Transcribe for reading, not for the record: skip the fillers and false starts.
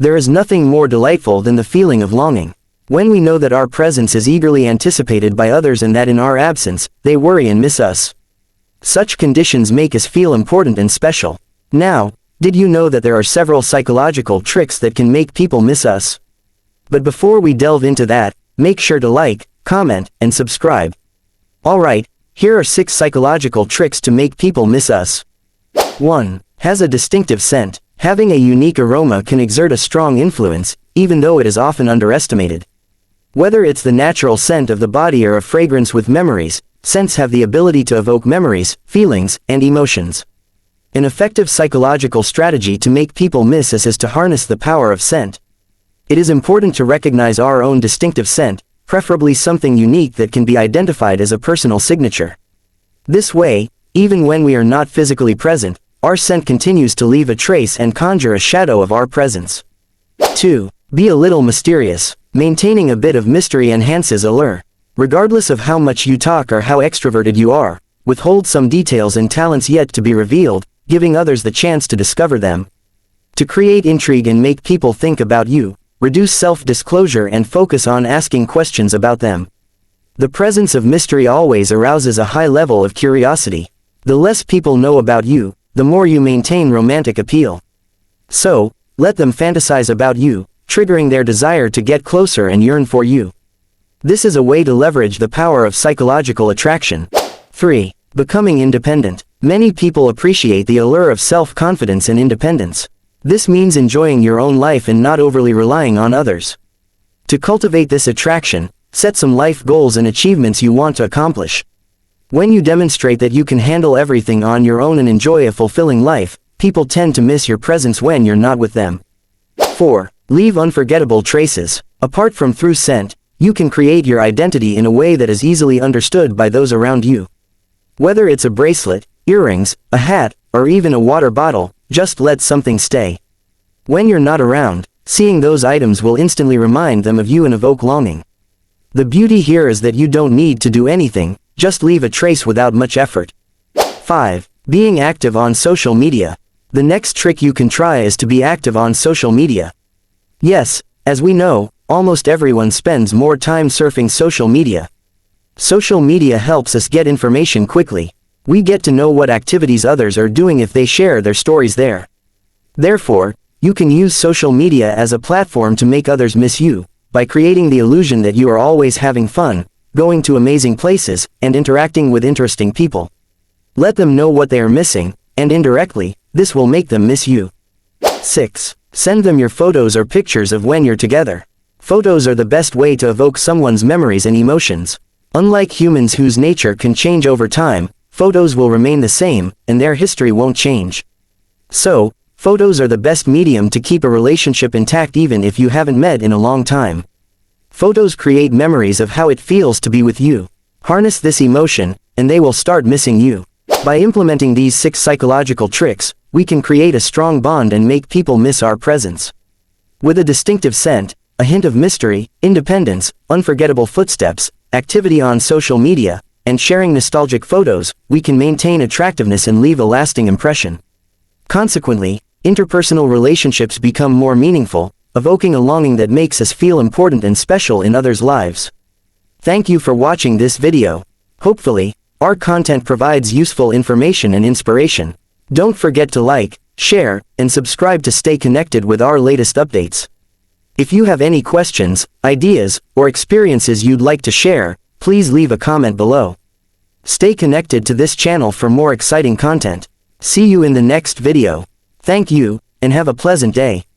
There is nothing more delightful than the feeling of longing. When we know that our presence is eagerly anticipated by others and that in our absence, they worry and miss us. Such conditions make us feel important and special. Now, did you know that there are several psychological tricks that can make people miss us? But before we delve into that, make sure to like, comment, and subscribe. Alright, here are 6 psychological tricks to make people miss us. 1. Has a distinctive scent. Having a unique aroma can exert a strong influence, even though it is often underestimated. Whether it's the natural scent of the body or a fragrance with memories, scents have the ability to evoke memories, feelings, and emotions. An effective psychological strategy to make people miss us is to harness the power of scent. It is important to recognize our own distinctive scent, preferably something unique that can be identified as a personal signature. This way, even when we are not physically present, our scent continues to leave a trace and conjure a shadow of our presence. 2. Be a little mysterious. Maintaining a bit of mystery enhances allure. Regardless of how much you talk or how extroverted you are, withhold some details and talents yet to be revealed, giving others the chance to discover them. To create intrigue and make people think about you, reduce self-disclosure and focus on asking questions about them. The presence of mystery always arouses a high level of curiosity. The less people know about you, the more you maintain romantic appeal. So, let them fantasize about you, triggering their desire to get closer and yearn for you. This is a way to leverage the power of psychological attraction. 3. Becoming independent. Many people appreciate the allure of self-confidence and independence. This means enjoying your own life and not overly relying on others. To cultivate this attraction, set some life goals and achievements you want to accomplish. When you demonstrate that you can handle everything on your own and enjoy a fulfilling life, people tend to miss your presence when you're not with them. 4. Leave unforgettable traces. Apart from through scent, you can create your identity in a way that is easily understood by those around you. Whether it's a bracelet, earrings, a hat, or even a water bottle, just let something stay. When you're not around, seeing those items will instantly remind them of you and evoke longing. The beauty here is that you don't need to do anything, just leave a trace without much effort. 5. Being active on social media. The next trick you can try is to be active on social media. Yes, as we know, almost everyone spends more time surfing social media. Social media helps us get information quickly. We get to know what activities others are doing if they share their stories there. Therefore, you can use social media as a platform to make others miss you, by creating the illusion that you are always having fun, going to amazing places, and interacting with interesting people. Let them know what they are missing, and indirectly, this will make them miss you. 6. Send them your photos or pictures of when you're together. Photos are the best way to evoke someone's memories and emotions. Unlike humans whose nature can change over time, photos will remain the same, and their history won't change. So, photos are the best medium to keep a relationship intact even if you haven't met in a long time. Photos create memories of how it feels to be with you. Harness this emotion, and they will start missing you. By implementing these 6 psychological tricks, we can create a strong bond and make people miss our presence. With a distinctive scent, a hint of mystery, independence, unforgettable footsteps, activity on social media, and sharing nostalgic photos, we can maintain attractiveness and leave a lasting impression. Consequently, interpersonal relationships become more meaningful, evoking a longing that makes us feel important and special in others' lives. Thank you for watching this video. Hopefully, our content provides useful information and inspiration. Don't forget to like, share, and subscribe to stay connected with our latest updates. If you have any questions, ideas, or experiences you'd like to share, please leave a comment below. Stay connected to this channel for more exciting content. See you in the next video. Thank you, and have a pleasant day.